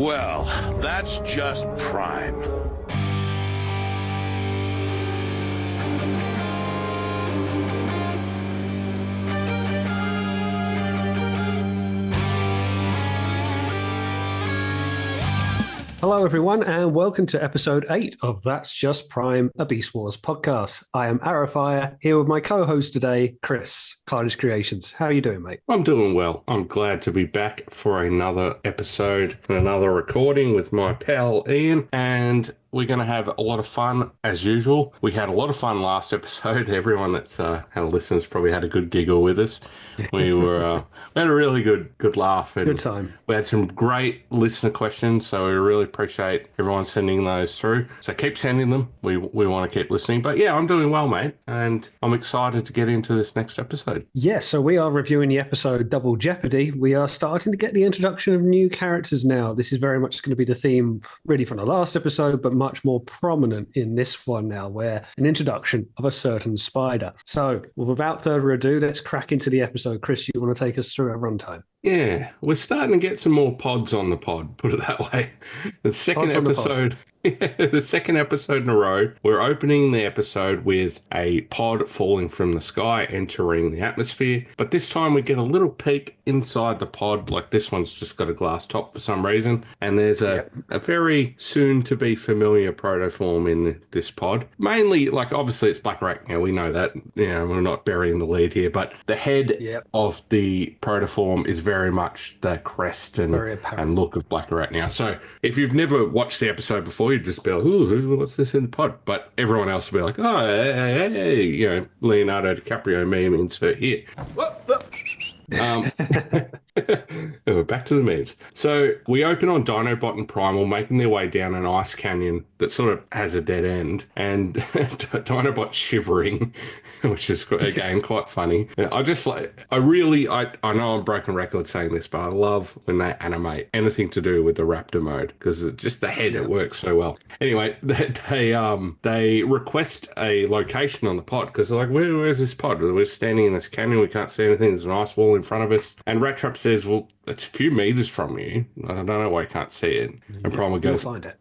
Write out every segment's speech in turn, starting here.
Well, that's just prime. Hello, everyone, and welcome to episode 8 of That's Just Prime, a Beast Wars podcast. I am ArrowFyre, here with my co-host today, Chris, Carnage Creations. How are you doing, mate? I'm doing well. I'm glad to be back for another episode and another recording with my pal Ian, and we're going to have a lot of fun as usual. We had a lot of fun last episode. Everyone that's had a listen has probably had a good giggle with us. We had a really good laugh and good time. We had some great listener questions, so we really appreciate everyone sending those through. So keep sending them. We want to keep listening. But yeah, I'm doing well, mate, and I'm excited to get into this next episode. Yes, so we are reviewing the episode Double Jeopardy. We are starting to get the introduction of new characters now. This is very much going to be the theme really from the last episode, but much more prominent in this one now, where an introduction of a certain spider. So without further ado, let's crack into the episode. Chris, you want to take us through our runtime? Yeah, we're starting to get some more pods on the pod, put it that way. The second episode in a row, we're opening the episode with a pod falling from the sky, entering the atmosphere. But this time we get a little peek inside the pod, like this one's just got a glass top for some reason. And there's a very soon-to-be familiar protoform in this pod. Mainly, like, obviously it's Black Rat. We know that. We're not burying the lead here. But the head of the protoform is very much the crest and look of Black Rat now. So if you've never watched the episode before, you'd just be like, ooh, what's this in the pod? But everyone else will be like, oh, hey, Leonardo DiCaprio meme insert here. Back to the memes. So we open on Dinobot and Primal making their way down an ice canyon that sort of has a dead end, and Dinobot shivering, which is again quite funny. I know I'm broken record saying this, but I love when they animate anything to do with the Raptor mode, because just the head, it works so well. Anyway, they request a location on the pod, because they're like, where's this pod? We're standing in this canyon, we can't see anything, there's an ice wall in front of us. And Rat Trap says, well, it's a few meters from you. I don't know why I can't see it. And Primal goes, find it.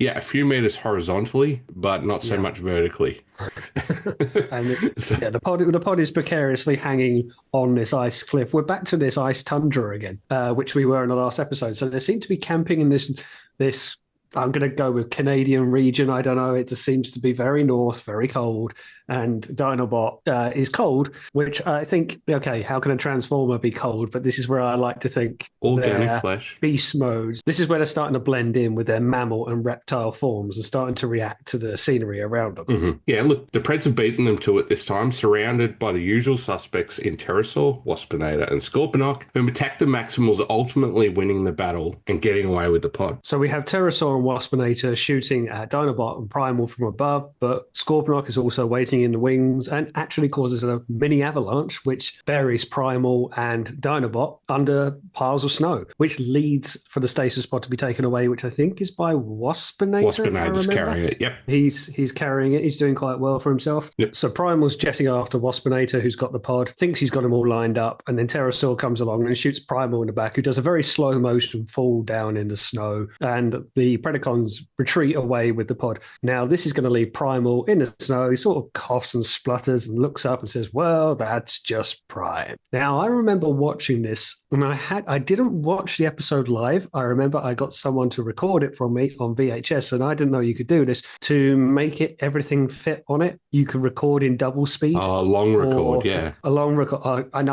A few meters horizontally, but not so much vertically. And the pod is precariously hanging on this ice cliff. We're back to this ice tundra again, which we were in the last episode. So they seem to be camping in this I'm going to go with Canadian region. I don't know. It just seems to be very north, very cold. And Dinobot is cold, which I think, okay, how can a Transformer be cold? But this is where I like to think organic flesh. Beast modes. This is where they're starting to blend in with their mammal and reptile forms and starting to react to the scenery around them. Mm-hmm. Yeah, look, the Preds have beaten them to it this time, surrounded by the usual suspects in Pterosaur, Waspinator, and Scorponok, who attack the Maximals, ultimately winning the battle and getting away with the pod. So we have Pterosaur and Waspinator shooting at Dinobot and Primal from above, but Scorponok is also waiting in the wings and actually causes a mini avalanche, which buries Primal and Dinobot under piles of snow, which leads for the stasis pod to be taken away, which I think is by Waspinator. Waspinator's carrying it, yep. He's carrying it. He's doing quite well for himself. Yep. So Primal's jetting after Waspinator, who's got the pod, thinks he's got them all lined up, and then Pterosaur comes along and shoots Primal in the back, who does a very slow motion fall down in the snow, and the Predacons retreat away with the pod. Now, this is going to leave Primal in the snow. He sort of coughs and splutters and looks up and says, well, that's just Prime. Now, I remember watching this, and I didn't watch the episode live. I remember I got someone to record it from me on VHS, and I didn't know you could do this. To make it everything fit on it, you could record in double speed. Oh, a long record, yeah. A long record. And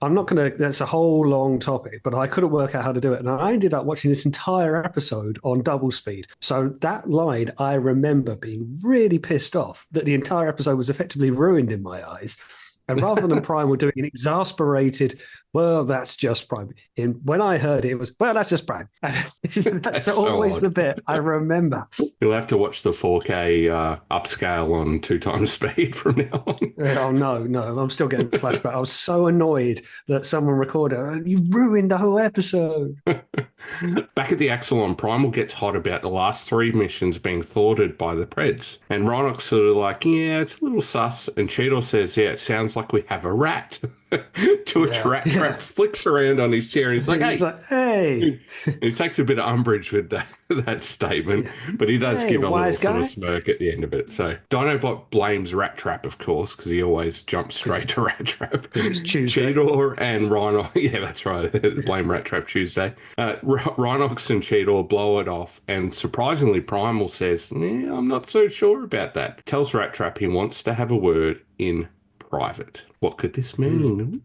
I'm not going to, that's a whole long topic, but I couldn't work out how to do it. And I ended up watching this entire episode on double speed. So that line, I remember being really pissed off that the entire episode was effectively ruined in my eyes. And rather than Prime were doing an exasperated, well, that's just Prime. When I heard it, it was, well, that's just Prime. That's always the bit I remember. You'll have to watch the 4K upscale on 2 times speed from now on. Oh, no. I'm still getting flashback. I was so annoyed that someone recorded, you ruined the whole episode. Back at the Axelon, Primal gets hot about the last 3 missions being thwarted by the Preds. And Rhinox sort of like, yeah, it's a little sus. And Cheetor says, yeah, it sounds like we have a rat. to which Rat Trap flicks around on his chair and he's like, hey. He takes a bit of umbrage with that statement, but he does give a little sort of smirk at the end of it. So Dinobot blames Rat Trap, of course, because he always jumps straight to Rat Trap. Because it's Tuesday. Cheetor and Rhinox, yeah, that's right, blame Rat Trap Tuesday. Rhinox and Cheetor blow it off, and surprisingly Primal says, I'm not so sure about that. Tells Rat Trap he wants to have a word in private. What could this mean?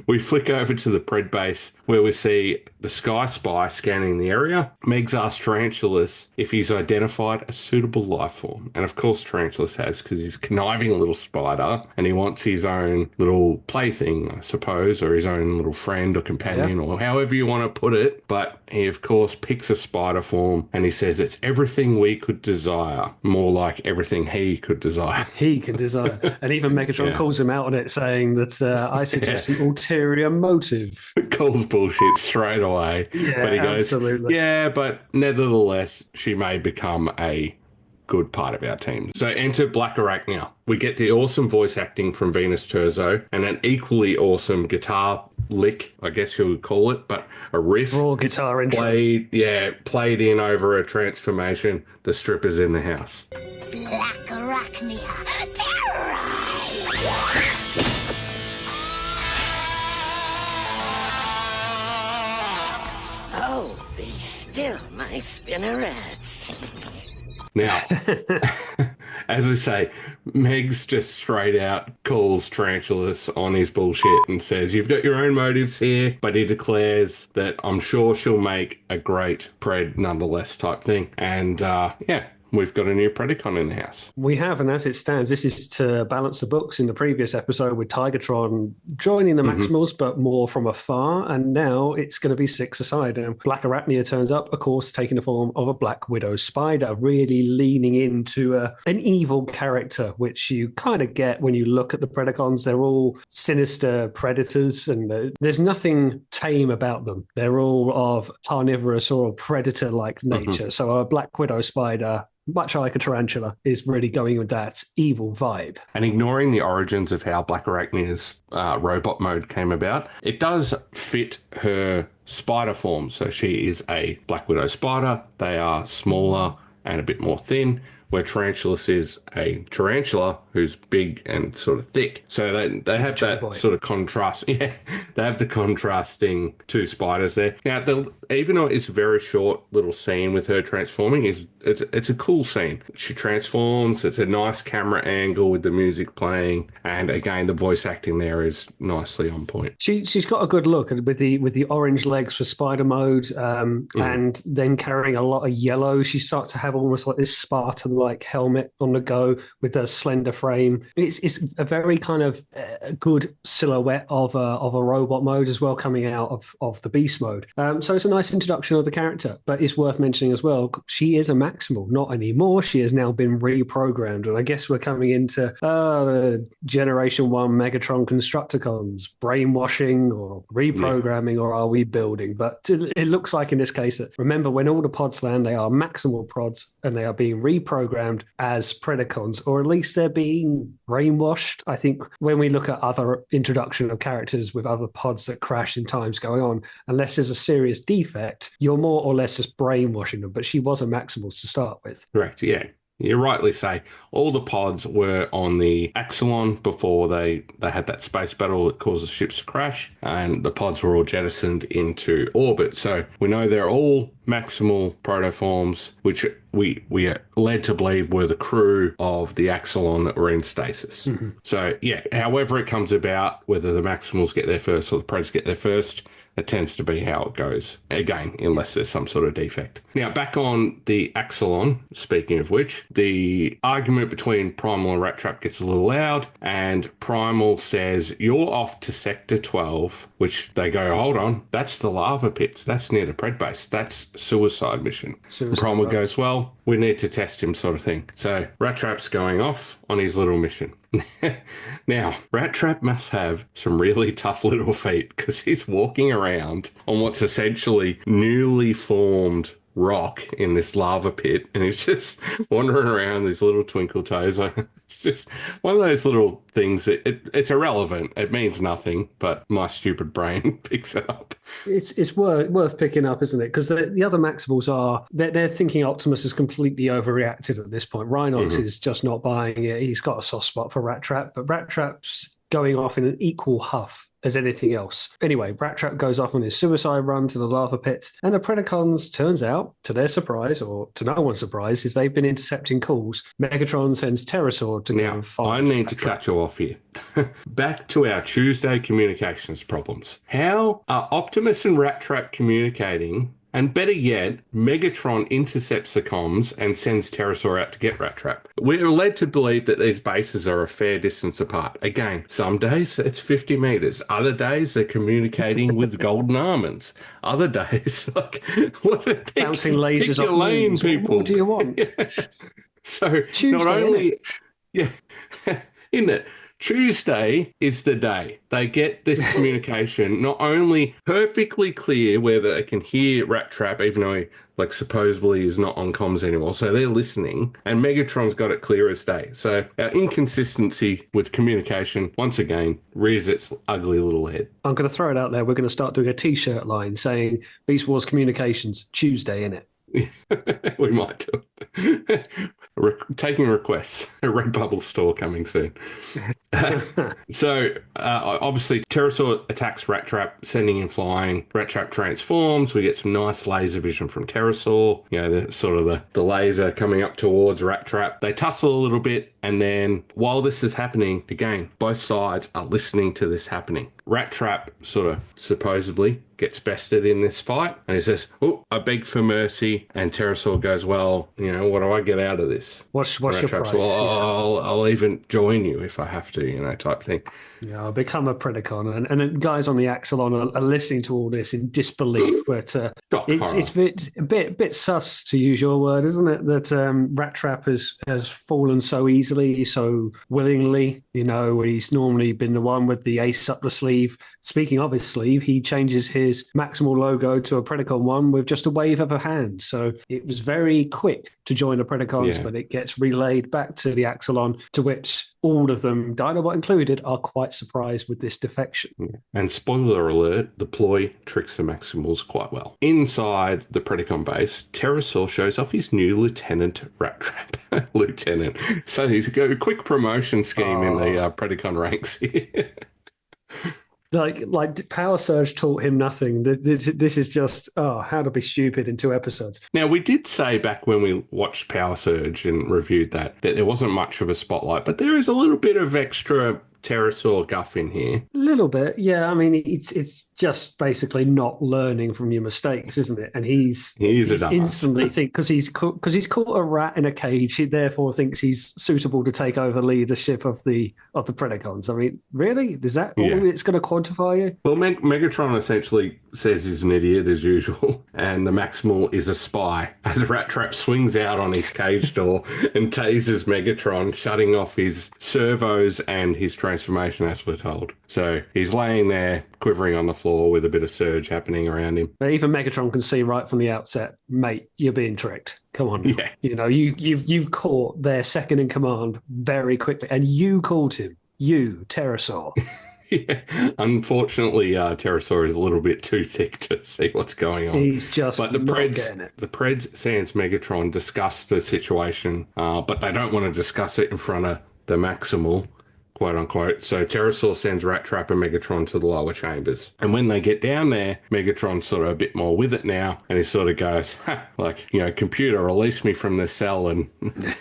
We flick over to the Pred base where we see the Sky Spy scanning the area. Megs asks Tarantulas if he's identified a suitable life form. And of course Tarantulas has, because he's a conniving little spider and he wants his own little plaything, I suppose, or his own little friend or companion or however you want to put it. But he, of course, picks a spider form and he says it's everything we could desire. More like everything he could desire. He can desire. And even Megatron calls him out on it, saying that I suggest an ulterior motive. Calls bullshit straight away. Yeah, but he goes, absolutely. yeah, but nevertheless, she may become a good part of our team. So enter Black Arachnia. We get the awesome voice acting from Venus Terzo and an equally awesome guitar lick, I guess you would call it, but a riff. Raw guitar intro. Played in over a transformation. The stripper's in the house. Black Arachnia, terrorize! Oh, be still, my spinnerets. Now, as we say, Megs just straight out calls Tarantulas on his bullshit and says, you've got your own motives here, but he declares that I'm sure she'll make a great Pred nonetheless type thing. And we've got a new Predacon in the house. We have, and as it stands, this is to balance the books in the previous episode with Tigatron joining the Maximals, but more from afar, and now it's going to be 6 aside. And Black Arachnia turns up, of course, taking the form of a Black Widow spider, really leaning into an evil character, which you kind of get when you look at the Predacons. They're all sinister predators, and there's nothing tame about them. They're all of carnivorous or predator-like nature. So a Black Widow spider, much like a tarantula, is really going with that evil vibe. And ignoring the origins of how Black Arachnia's robot mode came about, it does fit her spider form. So she is a Black Widow spider. They are smaller and a bit more thin, where Tarantulas is a tarantula who's big and sort of thick. So they have that sort of contrast. Yeah, they have the contrasting two spiders there. Now, even though it's a very short little scene with her transforming, it's a cool scene. She transforms. It's a nice camera angle with the music playing, and again, the voice acting there is nicely on point. She's got a good look with the orange legs for spider mode, and then carrying a lot of yellow. She starts to have almost like this Spartan-like helmet on the go with a slender frame. It's a very kind of good silhouette of a robot mode as well, coming out of the beast mode. So it's a nice introduction of the character, but it's worth mentioning as well, she is a Maximal, not anymore. She has now been reprogrammed, and I guess we're coming into Generation 1 Megatron Constructicons, brainwashing or reprogramming, or are we building? But it looks like in this case that, remember, when all the pods land, they are Maximal pods, and they are being reprogrammed as Predacons, or at least they're being brainwashed. I think when we look at other introduction of characters with other pods that crash in times going on, unless there's a serious defect, you're more or less just brainwashing them. But she was a Maximal to start with. Correct, yeah. You rightly say all the pods were on the Axelon before they had that space battle that caused the ships to crash, and the pods were all jettisoned into orbit. So we know they're all Maximal protoforms, which we are led to believe were the crew of the Axelon that were in stasis. So, yeah, however it comes about, whether the Maximals get there first or the Preds get there first, it tends to be how it goes, again, unless there's some sort of defect. Now, back on the Axelon, speaking of which, the argument between Primal and Rat Trap gets a little loud, and Primal says, you're off to Sector 12, which they go, hold on, that's the lava pits. That's near the Pred base. That's suicide mission. Primal goes, well, we need to test him, sort of thing. So Rat Trap's going off on his little mission. Now, Rat Trap must have some really tough little feet, because he's walking around on what's essentially newly formed rock in this lava pit, and he's just wandering around these little twinkle toes. It's just one of those little things that it's irrelevant. It means nothing, but my stupid brain picks it up. It's worth picking up, isn't it? Because the other Maximals they're thinking Optimus is completely overreacted at this point. Rhinox is just not buying it. He's got a soft spot for Rat Trap, but Rat Trap's going off in an equal huff as anything else. Anyway, Rat Trap goes off on his suicide run to the lava pits, and the Predacons, turns out, to their surprise, or to no one's surprise, is they've been intercepting calls. Megatron sends Pterosaur to go and find I need to cut you off here. Back to our Tuesday communications problems. How are Optimus and Rat Trap communicating? And better yet, Megatron intercepts the comms and sends Pterosaur out to get Rat Trap. We're led to believe that these bases are a fair distance apart. Again, some days it's 50 meters. Other days they're communicating with golden almonds. Other days, like, bouncing lasers pick your lane, people. What do you want? Yeah. So Tuesday, not only, isn't it? Tuesday is the day they get this communication not only perfectly clear where they can hear Rat Trap, even though he supposedly is not on comms anymore. So they're listening, and Megatron's got it clear as day. So our inconsistency with communication, once again, rears its ugly little head. I'm going to throw it out there. We're going to start doing a T-shirt line saying Beast Wars Communications, Tuesday, innit? We might do it. Taking requests. A Redbubble store coming soon. So, obviously, Pterosaur attacks Rat Trap, sending him flying. Rat Trap transforms. We get some nice laser vision from Pterosaur. You know, the laser coming up towards Rat Trap. They tussle a little bit, and then while this is happening, again, both sides are listening to this happening. Rat Trap sort of supposedly gets bested in this fight, and he says, "Oh, I beg for mercy." And Pterosaur goes, "Well, you know, what do I get out of this?" What's your price? Well, I'll even join you if I have to, you know, type thing. Yeah, I'll become a Predacon. And guys on the Axelon are listening to all this in disbelief. But it's a bit sus, to use your word, isn't it? That Rat Trap has fallen so easily, so willingly. You know, he's normally been the one with the ace up the sleeve. Speaking of his sleeve, he changes his Maximal logo to a Predacon one with just a wave of a hand. So it was very quick to join the Predacons, but it gets relayed back to the Axelon, to which all of them, Dinobot included, are quite surprised with this defection. Yeah. And spoiler alert, the ploy tricks the Maximals quite well. Inside the Predacon base, Pterosaur shows off his new Lieutenant Rat Trap. Lieutenant. So he's got a quick promotion scheme in the Predacon ranks here. Like Power Surge taught him nothing. This is just, how to be stupid in 2 episodes. Now, we did say back when we watched Power Surge and reviewed that there wasn't much of a spotlight, but there is a little bit of extra Pterosaur guff in here. A little bit, yeah. I mean, it's just basically not learning from your mistakes, isn't it? And he's instantly because he's caught a rat in a cage. He therefore thinks he's suitable to take over leadership of the Predacons. I mean, really, is that all it's going to quantify you? Well, Megatron essentially says he's an idiot as usual, and the Maximal is a spy. As Rat Trap swings out on his cage door and tases Megatron, shutting off his servos and his transformation, as we're told. So he's laying there, quivering on the floor with a bit of surge happening around him. But even Megatron can see right from the outset, mate, you're being tricked. Come on. Yeah. You know, you've caught their second in command very quickly, and you called him. You, Pterosaur. Yeah. Unfortunately, Pterosaur is a little bit too thick to see what's going on. He's just not getting it. The Preds sans Megatron discuss the situation, but they don't want to discuss it in front of the Maximal, quote unquote. So Pterosaur sends Rat Trap and Megatron to the lower chambers. And when they get down there, Megatron's sort of a bit more with it now. And he sort of goes, computer, release me from this cell and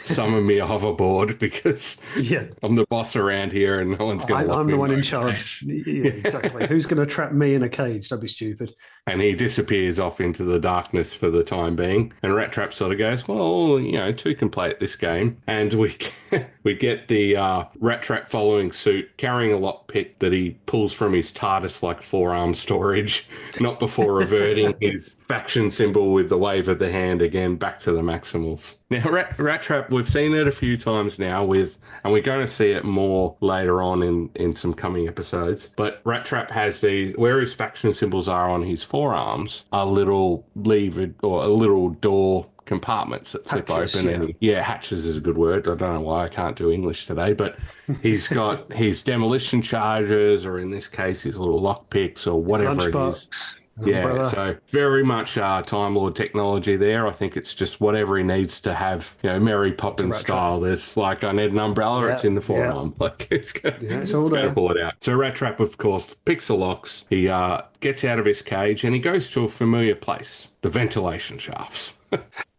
summon me a hoverboard because I'm the boss around here and no one's going to I'm the one in charge. Yeah, exactly. Who's going to trap me in a cage? Don't be stupid. And he disappears off into the darkness for the time being. And Rat Trap sort of goes, well, 2 can play at this game. And We get the Rat Trap following suit, carrying a lockpick that he pulls from his TARDIS-like forearm storage, not before reverting his faction symbol with the wave of the hand again back to the Maximals. Now, Rat Trap, we've seen it a few times now and we're going to see it more later on in some coming episodes, but Rat Trap has where his faction symbols are on his forearms, are little levered or a little door compartments that flip open. Hatches is a good word. I don't know why I can't do English today, but he's got his demolition charges, or in this case, his little lockpicks or whatever it is. Yeah, so very much Time Lord technology there. I think it's just whatever he needs to have, Mary Poppins style. There's like, I need an umbrella, it's in the forearm. Like, it's going to pull it out. So Rat Trap, of course, picks the locks. He gets out of his cage and he goes to a familiar place, the ventilation shafts.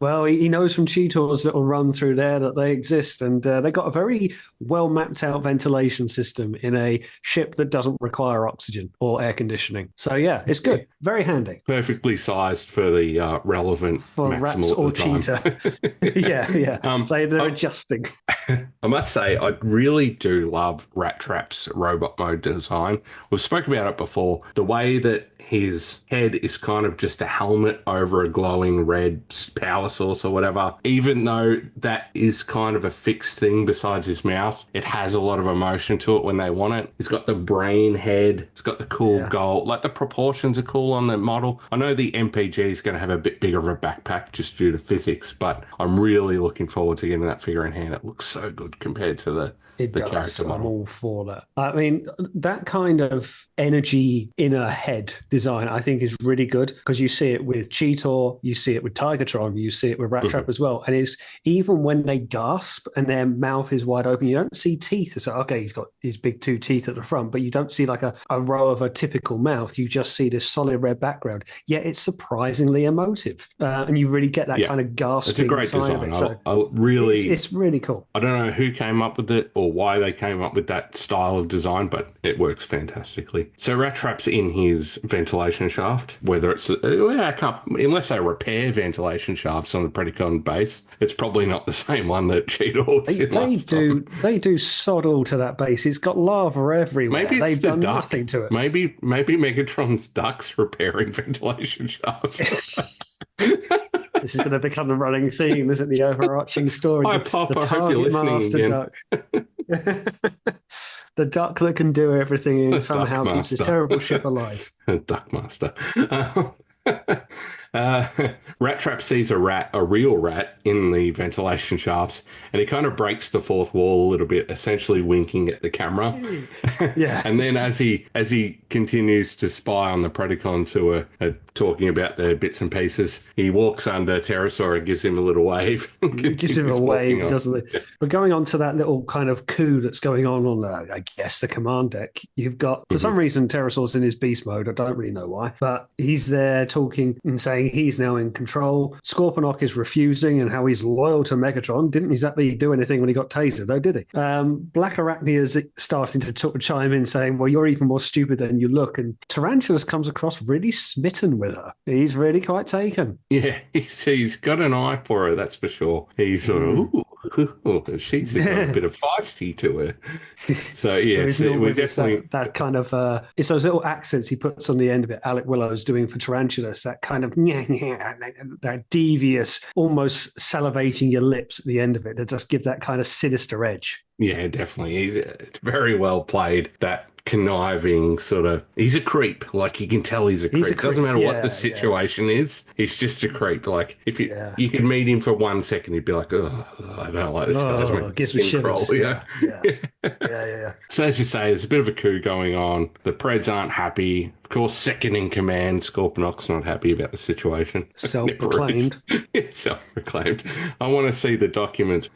Well, he knows from Cheetahs that will run through there that they exist, and they got a very well mapped out ventilation system in a ship that doesn't require oxygen or air conditioning. So yeah, it's good, very handy, perfectly sized for the relevant for rats or cheetah. They're adjusting. I must say, I really do love Rat Trap's robot mode design. We've spoken about it before. The way that his head is kind of just a helmet over a glowing red power source or whatever. Even though that is kind of a fixed thing besides his mouth, it has a lot of emotion to it when they want it. He's got the brain head. It's got the cool gold. Like, the proportions are cool on the model. I know the MPG is going to have a bit bigger of a backpack just due to physics, but I'm really looking forward to getting that figure in hand. It looks so good compared to the character model. I'm all for that. I mean, that kind of energy in a head design, I think, is really good, because you see it with Cheetor, you see it with Tigertron, you see it with Rat Trap as well. And it's even when they gasp and their mouth is wide open, you don't see teeth. It's like, okay, he's got his big two teeth at the front, but you don't see like a row of a typical mouth. You just see this solid red background. Yet it's surprisingly emotive. And you really get that kind of gasping. It's a great design. It's really cool. I don't know who came up with it or why they came up with that style of design, but it works fantastically. So Rat Trap's in his ventilation shaft, whether it's unless they repair ventilation shafts on the Predacon base, it's probably not the same one that Cheetah was in. They do sod all to that base. It's got lava everywhere. Maybe they've done nothing to it. Maybe Megatron's ducks repairing ventilation shafts. This is going to become the running theme, isn't it? The overarching story. Hi, Pop, I hope you're listening again. Duck. The duck that can do everything and somehow keeps this terrible ship alive. Duck Master. Rat Trap sees a real rat in the ventilation shafts, and he kind of breaks the fourth wall a little bit, essentially winking at the camera. Yeah. And then as he continues to spy on the Predacons who are talking about their bits and pieces, he walks under Pterosaur and gives him a little wave. Gives him a wave, doesn't he? Yeah. But going on to that little kind of coup that's going on I guess, the command deck, you've got, for some reason, Pterosaur's in his beast mode. I don't really know why, but he's there talking and saying he's now in control. Scorponok is refusing, and how he's loyal to Megatron. Didn't exactly do anything when he got tasered, though, did he? Black Arachnia is starting to chime in, saying, well, you're even more stupid than you look. And Tarantulas comes across really smitten with her. He's really quite taken. Yeah, he's got an eye for her, that's for sure. He's sort of, she's got a bit of feisty to her. So, yeah, we definitely... That kind of... it's those little accents he puts on the end of it, Alec Willow's doing for Tarantulas, that kind of... that devious, almost salivating your lips at the end of it, that just give that kind of sinister edge. Yeah, definitely. It's very well played, that conniving sort of... He's a creep. Like, you can tell he's a creep. It doesn't matter what the situation is. He's just a creep. Like, if you could meet him for 1 second, you'd be like, oh, I don't like this guy. It gives me shivers. Yeah. So as you say, there's a bit of a coup going on. The Preds aren't happy. Of course, second in command, Scorponok's not happy about the situation. Self-proclaimed. Self-proclaimed. I want to see the documents.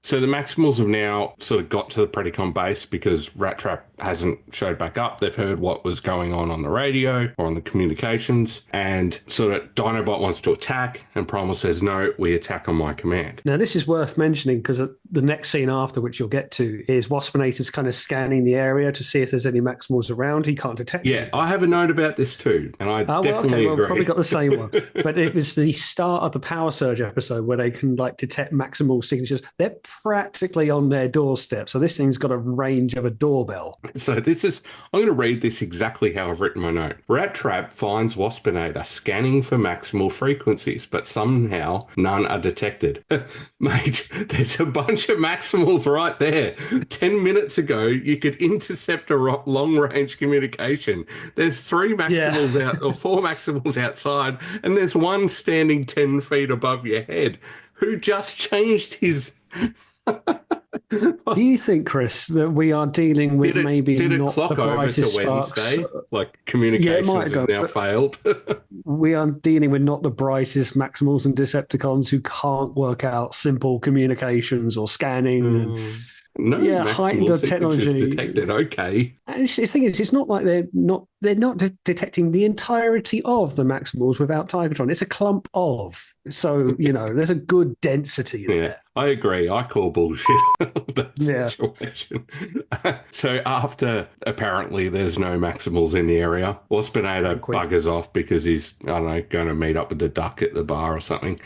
So the Maximals have now sort of got to the Predacon base because Rat Trap hasn't showed back up. They've heard what was going on the radio or on the communications, and sort of Dinobot wants to attack, and Primal says, no, we attack on my command. Now, this is worth mentioning because the next scene after, which you'll get to, is Waspinator's kind of scanning the area to see if there's any Maximals around. around, he can't detect anything. I have a note about this too, and I definitely agree. We've probably got the same one. But it was the start of the Power Surge episode where they can like detect maximal signatures. They're practically on their doorstep, so this thing's got a range of a doorbell. So I'm going to read this exactly how I've written my note. Rat Trap finds Waspinator scanning for maximal frequencies, but somehow none are detected. Mate, there's a bunch of maximals right there. 10 minutes ago, you could intercept a long-range communication. There's 3 maximals out, or 4 maximals outside, and there's one standing 10 feet above your head who just changed his... Do you think, Chris, that we are dealing with did it not clock the over brightest to Wednesday? sparks? Like communications has now failed. We are dealing with not the brightest Maximals and Decepticons who can't work out simple communications or scanning. Heightened technology detected. Okay. And the thing is, it's not like they're not detecting the entirety of the Maximals without Tigatron. It's a clump of. So, there's a good density there. I agree. I call bullshit that situation. So after apparently there's no Maximals in the area, Waspinator buggers off because he's, going to meet up with the duck at the bar or something.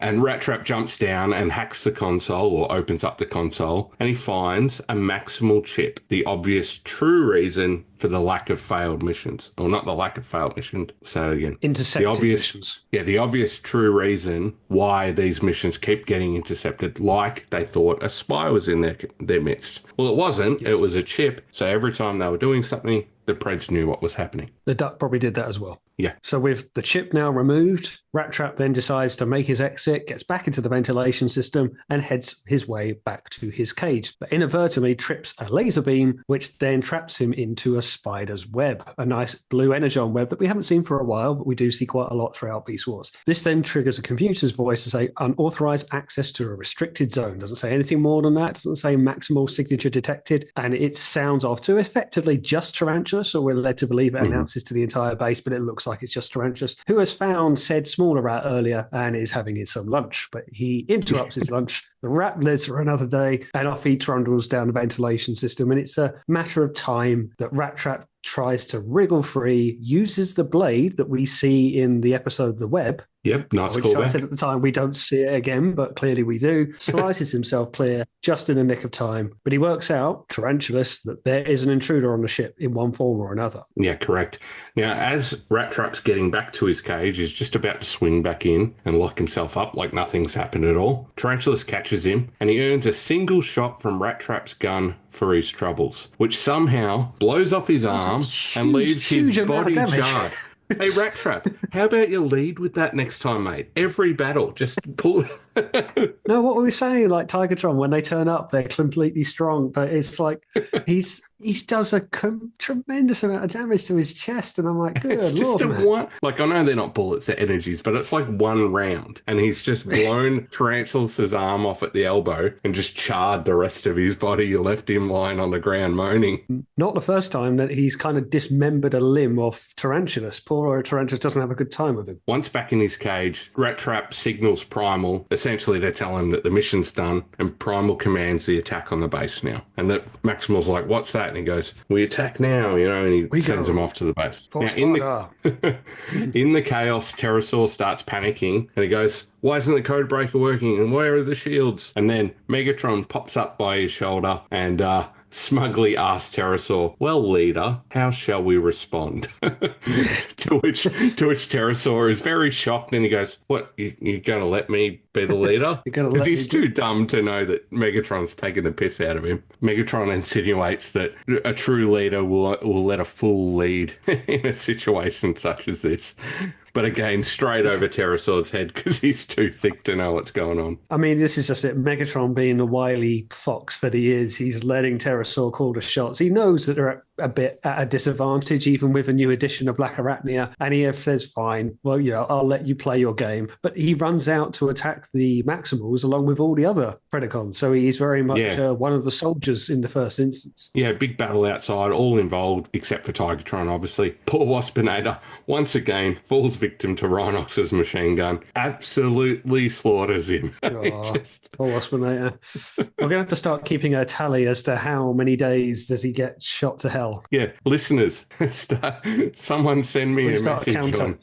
And Rat Trap jumps down and hacks the console, or opens up the console, and he finds a maximal chip, the obvious true reason for the lack of failed missions. Or not the lack of failed missions, say it again. Intercepted missions. Yeah, the obvious true reason why these missions keep getting intercepted, like they thought a spy was in their midst. Well, it wasn't. Yes. It was a chip. So every time they were doing something, the Preds knew what was happening. The duck probably did that as well. Yeah. So with the chip now removed, Rat Trap then decides to make his exit, gets back into the ventilation system, and heads his way back to his cage. But inadvertently trips a laser beam, which then traps him into a spider's web, a nice blue energon web that we haven't seen for a while, but we do see quite a lot throughout Beast Wars. This then triggers a computer's voice to say unauthorized access to a restricted zone. Doesn't say anything more than that. Doesn't say maximal signature detected. And it sounds off to effectively just Tarantula, so we're led to believe it announces to the entire base, but it looks like it's just Tarantulas, who has found said smaller rat earlier and is having some lunch. But he interrupts his lunch. The rat lives for another day, and off he trundles down the ventilation system. And it's a matter of time that Rat Trap tries to wriggle free, uses the blade that we see in the episode The Web. Yep, nice which callback. I said at the time we don't see it again, but clearly we do. Slices himself clear just in the nick of time. But he works out, Tarantulas, that there is an intruder on the ship in one form or another. Yeah, correct. Now, as Rat Trap's getting back to his cage, he's just about to swing back in and lock himself up like nothing's happened at all. Tarantulas catches him, and he earns a single shot from Rat Trap's gun for his troubles, which somehow blows off his arm and leaves his body charred. Hey, Rat Trap, how about you lead with that next time, mate? Every battle, just pull... No, what were we saying? Like Tigatron, when they turn up, they're completely strong, but it's like he does a tremendous amount of damage to his chest, and I'm like, good it's Lord, just one. Like, I know they're not bullets, they're energies, but it's like one round, and he's just blown Tarantulas' arm off at the elbow and just charred the rest of his body. You left him lying on the ground moaning. Not the first time that he's kind of dismembered a limb off Tarantulas. Poor Tarantulas doesn't have a good time with him. Once back in his cage, Rat Trap signals Primal, essentially to tell him that the mission's done, and Primal commands the attack on the base now. And that Maximal's like, what's that? And he goes, we attack now, and he sends him off to the base. Now, in the chaos, Pterosaur starts panicking, and he goes, why isn't the code breaker working? And where are the shields? And then Megatron pops up by his shoulder and smugly asks Pterosaur, well, leader, how shall we respond? to which Pterosaur is very shocked, and he goes, what, you going to let me be the leader? Because he's too dumb to know that Megatron's taking the piss out of him. Megatron insinuates that a true leader will let a fool lead in a situation such as this. But again, straight over Pterosaur's head because he's too thick to know what's going on. I mean, this is just it. Megatron being the wily fox that he is, he's letting Pterosaur call the shots. He knows that there are a bit at a disadvantage, even with a new edition of Black Arachnia. And he says, fine, well, I'll let you play your game. But he runs out to attack the Maximals along with all the other Predacons. So he's very much one of the soldiers in the first instance. Yeah, big battle outside, all involved, except for Tigatron, obviously. Poor Waspinator, once again, falls victim to Rhinox's machine gun. Absolutely slaughters him. Poor Waspinator. We're going to have to start keeping a tally as to how many days does he get shot to hell. Yeah, listeners, someone send me a message on.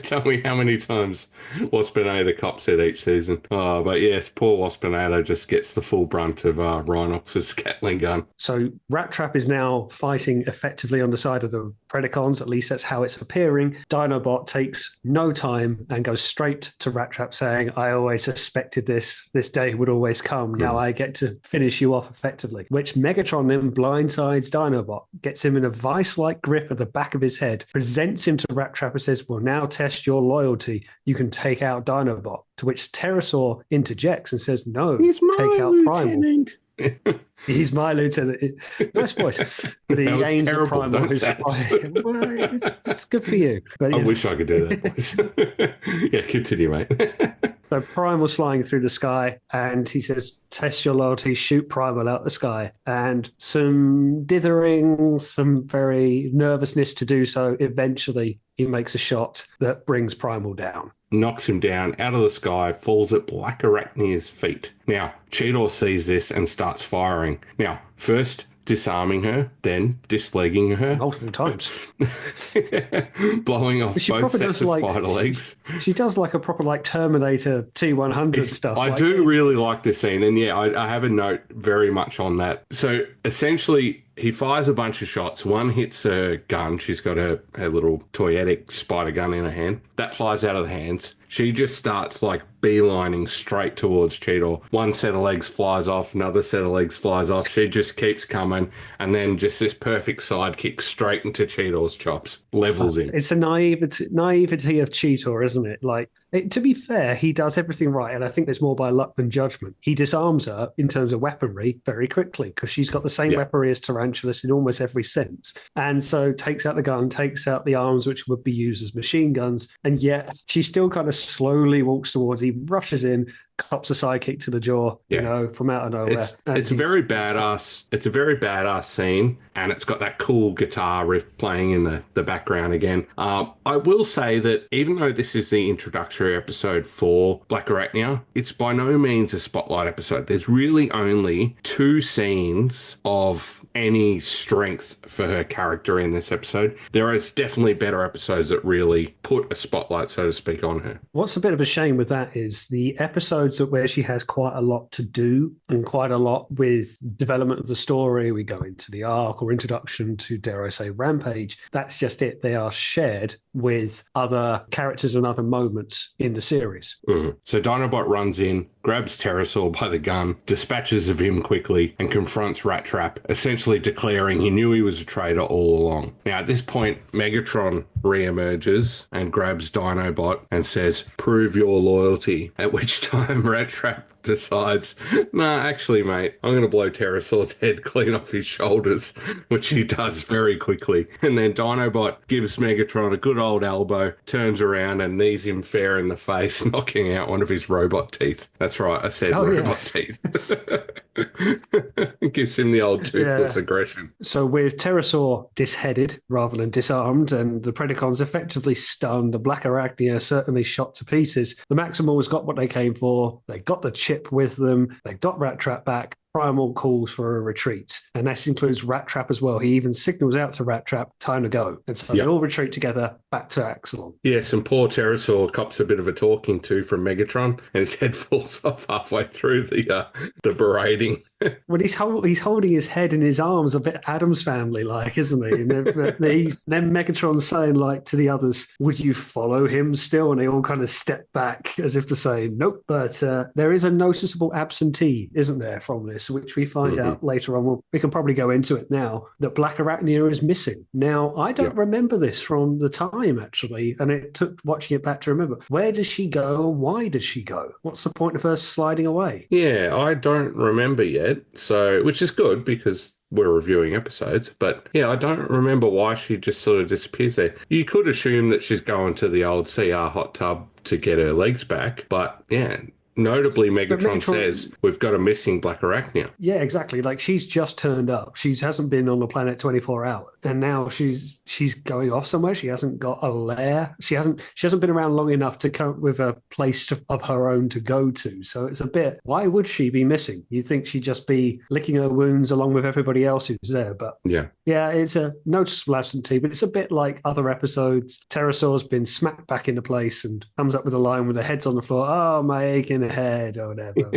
Tell me how many times Waspinator cops it each season. Oh, but yes, poor Waspinator just gets the full brunt of Rhinox's Gatling gun. So Rat Trap is now fighting effectively on the side of the Predacons, at least that's how it's appearing. Dinobot takes no time and goes straight to Rat Trap saying, I always suspected this day would always come. Now I get to finish you off effectively, which Megatron then blindsides Dinobot, gets him in a vice-like grip at the back of his head, presents him to Rat Trap and says, well, now test your loyalty. You can take out Dinobot. To which Pterosaur interjects and says, no, take out Primal. He's my lieutenant. Nice voice. The aims of Primal. It's good for you. But, I wish I could do that voice. Yeah, continue, mate. So Primal's flying through the sky, and he says, test your loyalty, shoot Primal out the sky. And some dithering, some very nervousness to do so. Eventually, he makes a shot that brings Primal down. Knocks him down out of the sky, falls at Black Arachnia's feet. Now, Cheetor sees this and starts firing. Now, first disarming her, then dislegging her. Multiple times. Blowing off both sets of spider legs. She does like a proper Terminator T-100 stuff. I do really like this scene, and I have a note very much on that. So essentially, he fires a bunch of shots. One hits her gun. She's got her little toyetic spider gun in her hand. That flies out of the hands. She just starts beelining straight towards Cheetor. One set of legs flies off, another set of legs flies off. She just keeps coming, and then just this perfect sidekick straight into Cheetor's chops. Levels him. It's a naivety of Cheetor, isn't it? To be fair, he does everything right, and I think there's more by luck than judgment. He disarms her in terms of weaponry very quickly, because she's got the same weaponry as Tarantulas in almost every sense. And so takes out the gun, takes out the arms, which would be used as machine guns, and yet she still kind of slowly walks towards. He rushes in, cops a sidekick to the jaw, from out of nowhere. It's a very badass. It's a very badass scene, and it's got that cool guitar riff playing in the background again. I will say that even though this is the introductory episode for Black Arachnia, it's by no means a spotlight episode. There's really only 2 scenes of any strength for her character in this episode. There is definitely better episodes that really put a spotlight, so to speak, on her. What's a bit of a shame with that is the episodes where she has quite a lot to do and quite a lot with development of the story. We go into the arc or introduction to, dare I say, Rampage. That's just it. They are shared with other characters and other moments in the series. So Dinobot runs in, grabs Pterosaur by the gun, dispatches of him quickly, and confronts Rat Trap, essentially declaring he knew he was a traitor all along. Now, at this point, Megatron re-emerges and grabs Dinobot and says, prove your loyalty, at which time Rat Trap decides, actually, mate, I'm going to blow Pterosaur's head clean off his shoulders, which he does very quickly. And then Dinobot gives Megatron a good old elbow, turns around and knees him fair in the face, knocking out one of his robot teeth. That's right, I said robot teeth. Gives him the old toothless aggression. So with Pterosaur disheaded rather than disarmed, and the Predacons effectively stunned, the Black Arachnia certainly shot to pieces, the Maximals got what they came for. They got the chip with them. They got Rat Trap back. Primal calls for a retreat, and this includes Rat Trap as well. He even signals out to Rat Trap, time to go. And so they all retreat together back to Axelon. Yes, and poor Pterosaur cops a bit of a talking to from Megatron, and his head falls off halfway through the berating. Well, he's holding his head in his arms, a bit Addams Family-like, isn't he? And then Megatron's saying, to the others, would you follow him still? And they all kind of step back as if to say, nope. But there is a noticeable absentee, isn't there, from this, which we find out later on. We can probably go into it now, that Black Arachnia is missing. Now, I don't remember this from the time, actually, and it took watching it back to remember. Where does she go? Why does she go? What's the point of her sliding away? Yeah, I don't remember yet. So, which is good because we're reviewing episodes. But yeah, I don't remember why she just sort of disappears there. You could assume that she's going to the old CR hot tub to get her legs back, but yeah. Notably, Megatron says, we've got a missing Black Arachnia. Yeah, exactly. Like, she's just turned up. She hasn't been on the planet 24 hours. And now she's going off somewhere. She hasn't got a lair. She hasn't been around long enough to come up with a place of her own to go to. So it's a bit, why would she be missing? You'd think she'd just be licking her wounds along with everybody else who's there. But yeah, it's a noticeable absentee, but it's a bit like other episodes. Pterosaur's been smacked back into place and comes up with a line with their heads on the floor. Oh, my aching head or whatever.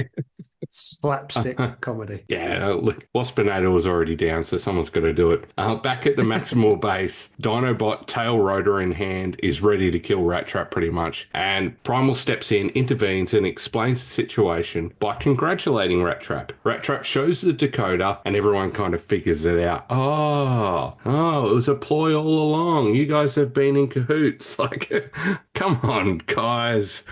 Slapstick comedy. Yeah, look, Waspinator was already down, so someone's got to do it. Back at the Maximal base, Dinobot, tail rotor in hand, is ready to kill Rat Trap pretty much. And Primal steps in, intervenes, and explains the situation by congratulating Rat Trap. Rat Trap shows the decoder, and everyone kind of figures it out. Oh, it was a ploy all along. You guys have been in cahoots. Like, come on, guys.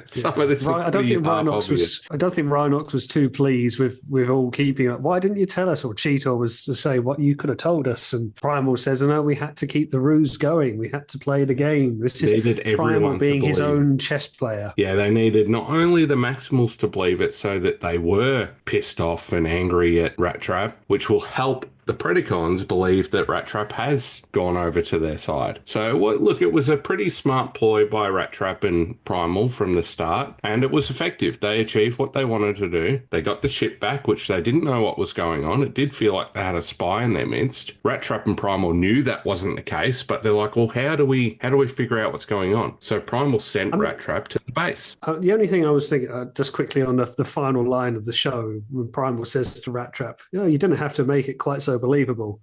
Some of this is I don't think Rhinox was too pleased with all keeping it. Why didn't you tell us? Or Cheetor was to say, what you could have told us. And Primal says, no, we had to keep the ruse going. We had to play the game. This is Primal being his own chess player. Yeah, they needed not only the Maximals to believe it so that they were pissed off and angry at Rat Trap, which will help the Predacons believe that Rat Trap has gone over to their side. So, look, it was a pretty smart ploy by Rat Trap and Primal from the start, and it was effective. They achieved what they wanted to do. They got the ship back, which they didn't know what was going on. It did feel like they had a spy in their midst. Rat Trap and Primal knew that wasn't the case, but they're like, well, how do we figure out what's going on? So Primal sent Rat Trap to the base. The only thing I was thinking, just quickly on the final line of the show, when Primal says to Rat Trap, you didn't have to make it quite so believable,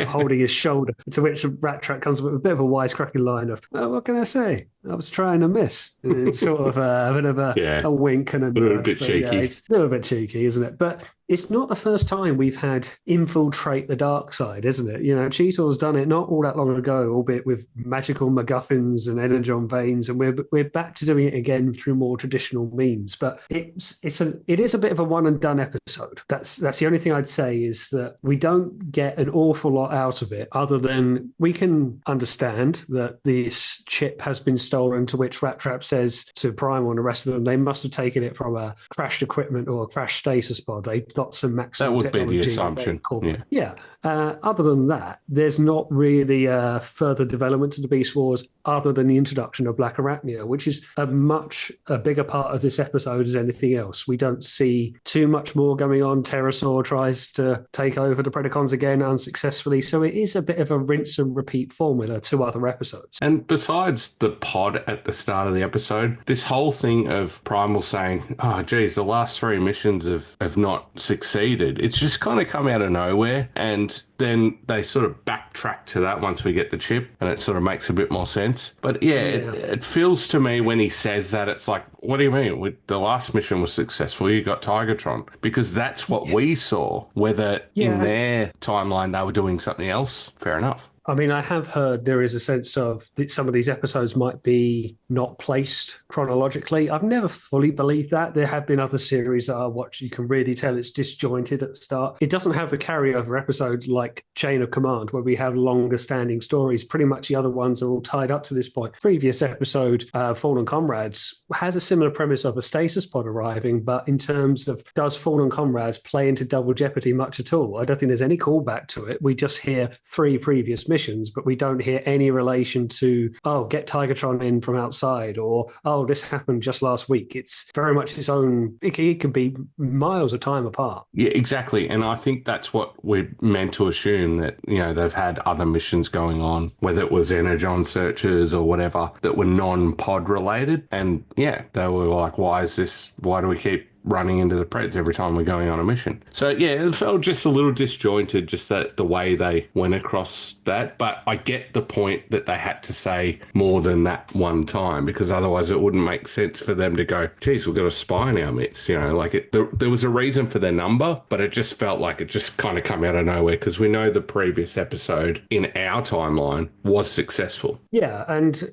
holding his shoulder, to which Rat Trap comes with a bit of a wisecracking line of, what can I say? I was trying to miss. And it's sort of a bit of a wink and a little bit cheeky. Yeah, it's a little bit cheeky, isn't it? But it's not the first time we've had infiltrate the dark side, isn't it? Cheetor's done it not all that long ago, albeit with magical MacGuffins and energon veins, and we're back to doing it again through more traditional means. But it is a bit of a one and done episode. That's the only thing I'd say, is that we don't get an awful lot out of it, other than we can understand that this chip has been stolen, to which Rat Trap says to Primal and the rest of them, they must have taken it from a crashed equipment or a crashed stasis pod. They got some maximum technology. That would be the assumption. Yeah. Other than that, there's not really further development to the Beast Wars other than the introduction of Black Arachnia, which is a bigger part of this episode as anything else. We don't see too much more going on. Pterosaur tries to take over the Predacons again unsuccessfully, so it is a bit of a rinse and repeat formula to other episodes. And besides the pod at the start of the episode, this whole thing of Primal saying, oh geez, the last 3 missions have not succeeded, it's just kind of come out of nowhere, and then they sort of backtrack to that once we get the chip, and it sort of makes a bit more sense. But it feels to me when he says that, it's like, what do you mean? The last mission was successful, you got Tigatron. Because that's what we saw. Whether in their timeline they were doing something else, fair enough. I mean, I have heard there is a sense of that some of these episodes might be not placed chronologically. I've never fully believed that. There have been other series that I watch, you can really tell it's disjointed at the start. It doesn't have the carryover episode like Chain of Command, where we have longer standing stories. Pretty much the other ones are all tied up to this point. Previous episode, Fallen Comrades, has a similar premise of a stasis pod arriving, but in terms of, does Fallen Comrades play into Double Jeopardy much at all? I don't think there's any callback to it. We just hear 3 previous missions, but we don't hear any relation to, get Tigatron in from outside, or, this happened just last week. It's very much its own, it can be miles of time apart. Yeah, exactly. And I think that's what we're meant to assume, that, they've had other missions going on, whether it was energon searches or whatever, that were non-pod related. And they were like, why do we keep running into the Preds every time we're going on a mission? So it felt just a little disjointed, just that the way they went across that. But I get the point that they had to say more than that one time, because otherwise it wouldn't make sense for them to go, geez, we've got a spy in our midst. There was a reason for their number, but it just felt like it just kind of come out of nowhere, because we know the previous episode in our timeline was successful. Yeah, and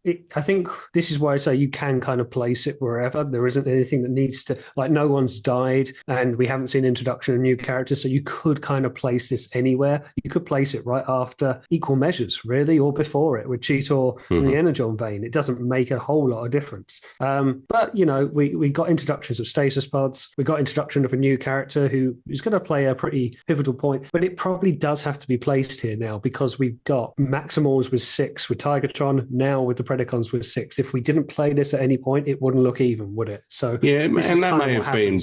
I think this is why I say you can kind of place it wherever. There isn't anything that needs to, like, no one's died and we haven't seen introduction of new characters, so you could kind of place this anywhere. You could place it right after Equal Measures, really, or before it with Cheetor and the Energon Vein. It doesn't make a whole lot of difference. But, you know, we got introductions of stasis pods. We got introduction of a new character who is going to play a pretty pivotal point, but it probably does have to be placed here now because we've got Maximals with 6 with Tigatron, now with the Predacons with 6. If we didn't play this at any point, it wouldn't look even, would it? So yeah, and that may have been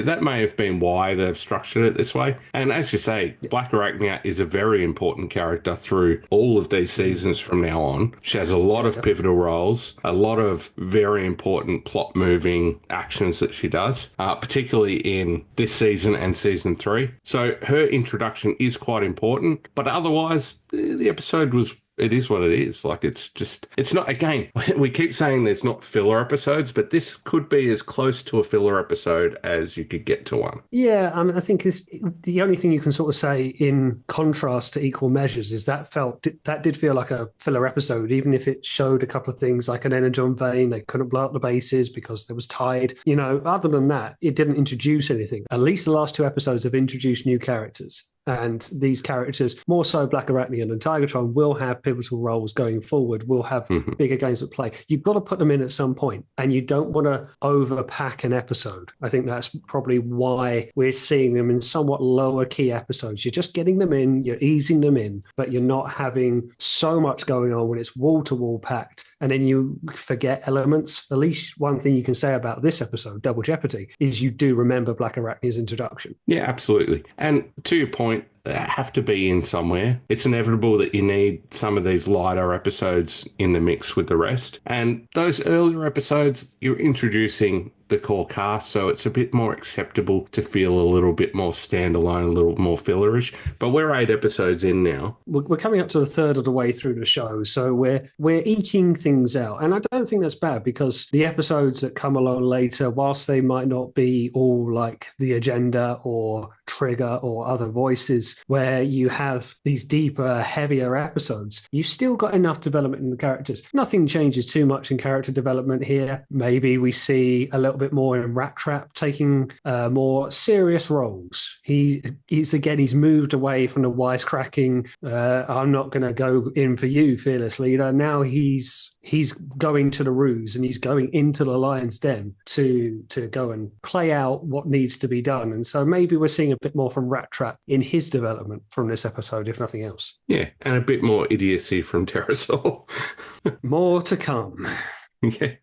that may have been why they've structured it this way. And as you say, Black Arachnia is a very important character through all of these seasons from now on. She has a lot of pivotal roles, a lot of very important plot moving actions that she does, particularly in this season and season 3. So her introduction is quite important, but otherwise the episode was, it is what it is. Like, it's not, again, we keep saying there's not filler episodes, but this could be as close to a filler episode as you could get to one. Yeah, I mean, I think the only thing you can sort of say in contrast to Equal Measures is that did feel like a filler episode, even if it showed a couple of things like an Energon Vein. They couldn't blow up the bases because there was Tide. You know, other than that, it didn't introduce anything. At least the last 2 episodes have introduced new characters. And these characters, more so Black Arachnian and Tigatron, will have pivotal roles going forward, will have bigger games at play. You've got to put them in at some point, and you don't want to overpack an episode. I think that's probably why we're seeing them in somewhat lower key episodes. You're just getting them in, you're easing them in, but you're not having so much going on when it's wall-to-wall packed, and then you forget elements. At least one thing you can say about this episode, Double Jeopardy, is you do remember Black Arachnia's introduction. Yeah, absolutely. And to your point, they have to be in somewhere. It's inevitable that you need some of these lighter episodes in the mix with the rest. And those earlier episodes, you're introducing the core cast, so it's a bit more acceptable to feel a little bit more standalone, a little more fillerish. But we're 8 episodes in now. We're coming up to the third of the way through the show, so we're eking things out. And I don't think that's bad, because the episodes that come along later, whilst they might not be all like The Agenda or Trigger or Other Voices, where you have these deeper, heavier episodes, you've still got enough development in the characters. Nothing changes too much in character development here. Maybe we see a little bit more in Rat Trap taking more serious roles. He's moved away from the wisecracking, I'm not going to go in for you, fearless leader. Now he's going to the ruse, and he's going into the lion's den to go and play out what needs to be done. And so maybe we're seeing a bit more from Rat Trap in his development from this episode, if nothing else. Yeah, and a bit more idiocy from Terrasol. More to come. Yeah,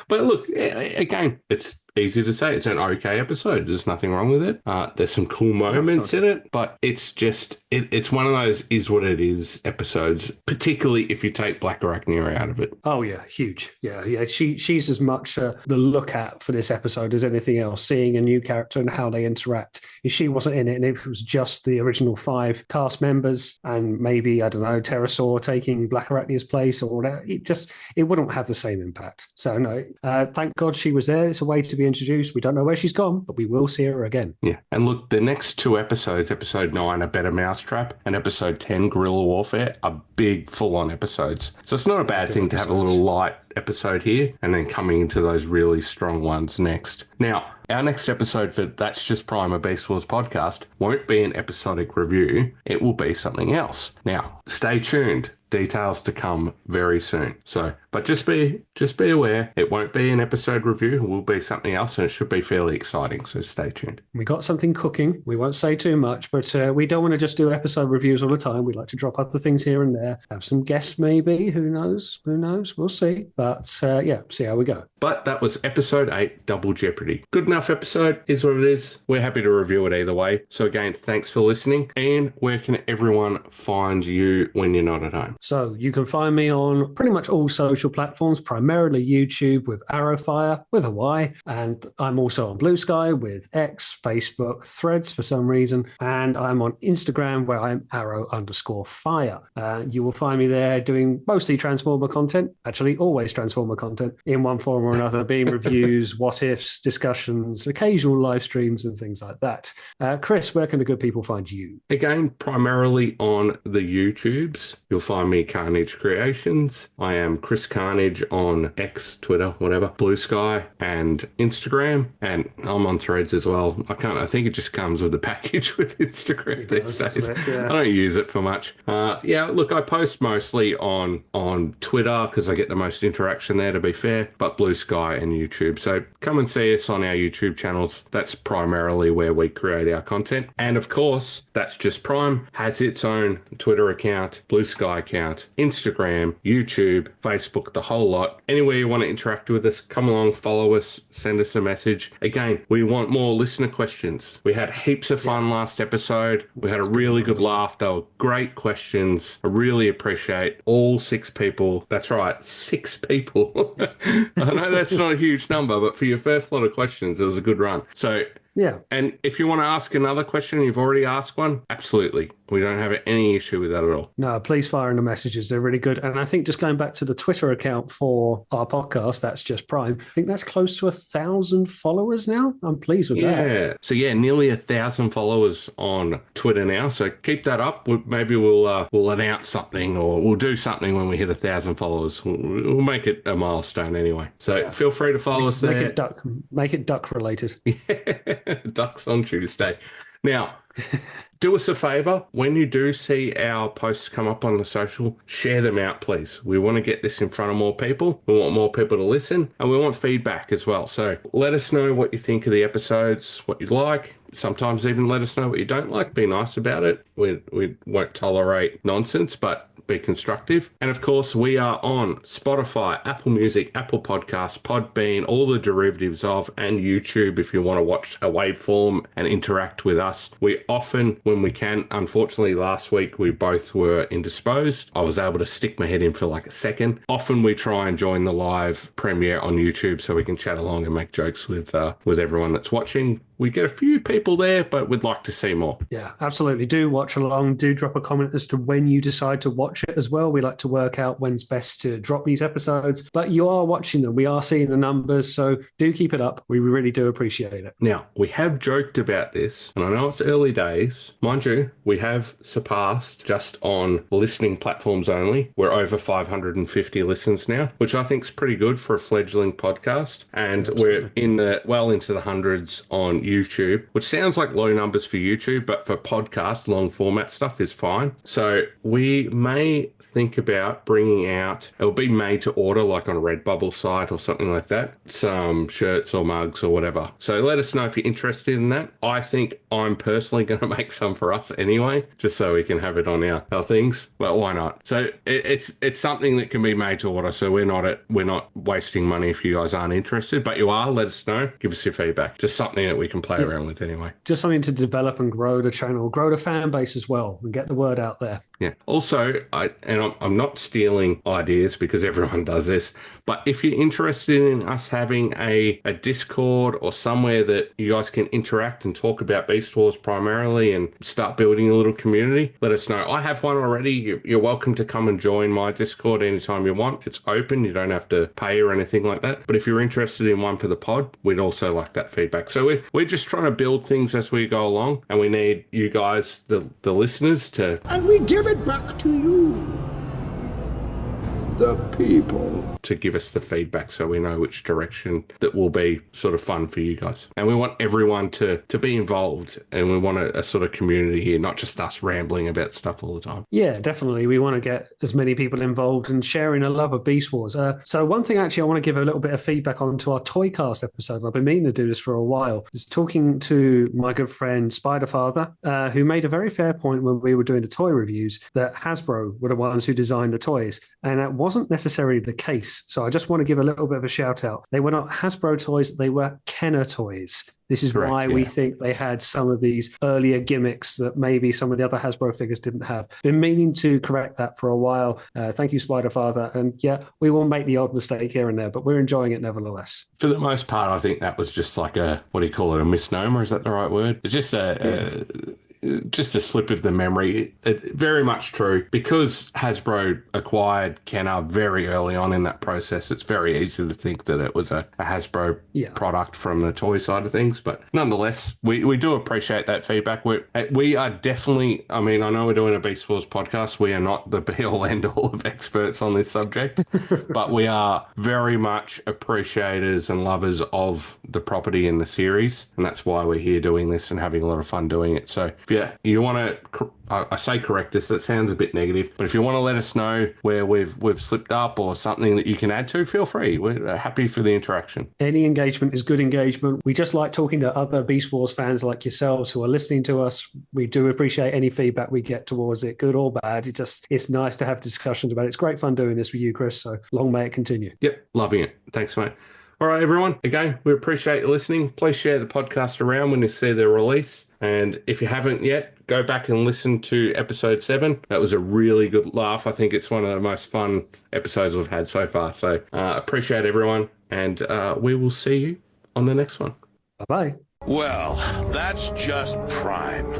but look, again, it's easy to say it's an okay episode. There's nothing wrong with it. There's some cool moments in it, but it's just, it's one of those is what it is episodes, particularly if you take Black Arachnia out of it. Oh, yeah, huge. Yeah. She's as much the look at for this episode as anything else, seeing a new character and how they interact. If she wasn't in it, and if it was just the original 5 cast members and maybe, I don't know, Terrasol taking Black Arachnia's place or whatever, it wouldn't have the same impact. So, no, thank God she was there. It's a way to be introduced. We don't know where she's gone, but we will see her again. Yeah. And look, the next 2 episodes, episode 9, A Better Mousetrap, and episode 10, Guerrilla Warfare, are big full-on episodes. So it's not a bad thing to have a little light episode here and then coming into those really strong ones next. Now, our next episode for That's Just Prime, a Beast Wars podcast won't be an episodic review. It will be something else. Now, stay tuned. Details to come very soon. So, but just be aware, it won't be an episode review. It will be something else, and it should be fairly exciting. So stay tuned. We got something cooking. We won't say too much, but we don't want to just do episode reviews all the time. We'd like to drop other things here and there. Have some guests, maybe. Who knows? We'll see. But yeah, see how we go. But that was episode 8, Double Jeopardy. Good enough episode, is what it is. We're happy to review it either way. So again, thanks for listening. And where can everyone find you when you're not at home? So you can find me on pretty much all social platforms, primarily YouTube with ArrowFyre with a Y. And I'm also on Blue Sky with X, Facebook, Threads for some reason. And I'm on Instagram where I'm arrow_fire. You will find me there doing mostly Transformer content, actually always Transformer content in one form or another, being reviews, what ifs, discussions, occasional live streams and things like that. Chris, where can the good people find you? Again, primarily on the YouTubes. You'll find find me Carnage Creations. I am Chris Carnage on X, Twitter, whatever, Blue Sky, and Instagram. And I'm on Threads as well. I think it just comes with the package with Instagram these days. Yeah. I don't use it for much. Look, I post mostly on Twitter because I get the most interaction there, to be fair, but Blue Sky and YouTube. So come and see us on our YouTube channels. That's primarily where we create our content. And of course, That's Just Prime has its own Twitter account, Blue Sky account, Instagram, YouTube, Facebook, the whole lot. Anywhere you want to interact with us, come along, follow us, send us a message. Again, we want more listener questions. We had heaps of fun last episode. We had a really good laugh. They were great questions. I really appreciate all 6 people. That's right, 6 people. I know that's not a huge number, but for your first lot of questions, it was a good run. So, yeah. And if you want to ask another question, you've already asked one, absolutely. We don't have any issue with that at all. No, please fire in the messages. They're really good. And I think just going back to the Twitter account for our podcast, That's Just Prime, I think that's close to 1,000 followers now. I'm pleased with that. Yeah. So, nearly 1,000 followers on Twitter now. So keep that up. Maybe we'll announce something, or we'll do something when we hit 1,000 followers. We'll make it a milestone anyway. So feel free to follow us there. Make it duck related. Yeah. Ducks on Tuesday. Now, do us a favour. When you do see our posts come up on the social, share them out, please. We want to get this in front of more people. We want more people to listen, and we want feedback as well. So let us know what you think of the episodes, what you like. Sometimes even let us know what you don't like. Be nice about it. We won't tolerate nonsense, but be constructive. And of course, we are on Spotify, Apple Music, Apple Podcasts, Podbean, all the derivatives of, and YouTube if you want to watch a waveform and interact with us. We often, when we can, unfortunately last week we both were indisposed. I was able to stick my head in for like a second. Often we try and join the live premiere on YouTube so we can chat along and make jokes with everyone that's watching. We get a few people there, but we'd like to see more. Yeah, absolutely. Do watch along. Do drop a comment as to when you decide to watch it as well. We like to work out when's best to drop these episodes. But you are watching them. We are seeing the numbers. So do keep it up. We really do appreciate it. Now, we have joked about this, and I know it's early days. Mind you, we have surpassed, just on listening platforms only, we're over 550 listens now, which I think is pretty good for a fledgling podcast. And we're into the hundreds on YouTube, which sounds like low numbers for YouTube, but for podcast, long format stuff is fine. So we may think about bringing out, it'll be made to order, like on a Redbubble site or something like that, some shirts or mugs or whatever. So let us know if you're interested in that. I think I'm personally going to make some for us anyway, just so we can have it on our things. But why not? So it's something that can be made to order. So we're not wasting money if you guys aren't interested, but you are. Let us know. Give us your feedback. Just something that we can play around with anyway. Just something to develop and grow the channel, grow the fan base as well, and get the word out there. Yeah. Also, I'm not stealing ideas because everyone does this, but if you're interested in us having a Discord or somewhere that you guys can interact and talk about Beast Wars primarily and start building a little community, let us know. I have one already. You're welcome to come and join my Discord anytime you want. It's open. You don't have to pay or anything like that. But if you're interested in one for the pod, we'd also like that feedback. So we're just trying to build things as we go along, and we need you guys, the listeners, to... And we give it back to you, the people, to give us the feedback so we know which direction that will be sort of fun for you guys. And we want everyone to be involved, and we want a sort of community here, not just us rambling about stuff all the time. Yeah, definitely. We want to get as many people involved and sharing a love of Beast Wars. So one thing actually I want to give a little bit of feedback on to our Toycast episode. I've been meaning to do this for a while. I was talking to my good friend Spiderfather, who made a very fair point when we were doing the toy reviews that Hasbro were the ones who designed the toys. And that wasn't necessarily the case. So I just want to give a little bit of a shout out. They were not Hasbro toys, they were Kenner toys. This is correct, why we think they had some of these earlier gimmicks that maybe some of the other Hasbro figures didn't have. Been meaning to correct that for a while. Thank you, Spiderfather. And yeah, we will make the odd mistake here and there, but we're enjoying it nevertheless. For the most part, I think that was just like a, what do you call it, a misnomer? Is that the right word? It's just just a slip of the memory. It's very much true. Because Hasbro acquired Kenner very early on in that process, it's very easy to think that it was a Hasbro product from the toy side of things. But nonetheless, we do appreciate that feedback. We are definitely, I mean, I know we're doing a Beast Wars podcast. We are not the be-all, end-all of experts on this subject, but we are very much appreciators and lovers of the property in the series, and that's why we're here doing this and having a lot of fun doing it. So yeah, you want to, I say correct us, that sounds a bit negative, but if you want to let us know where we've slipped up or something that you can add to, feel free. We're happy for the interaction. Any engagement is good engagement. We just like talking to other Beast Wars fans like yourselves who are listening to us. We do appreciate any feedback we get towards it, good or bad. It's nice to have discussions about it. It's great fun doing this with you, Chris, so long may it continue. Yep, loving it. Thanks, mate. All right, everyone. Again, we appreciate you listening. Please share the podcast around when you see the release. And if you haven't yet, go back and listen to episode 7. That was a really good laugh. I think it's one of the most fun episodes we've had so far. So appreciate everyone. And we will see you on the next one. Bye-bye. Well, that's just prime.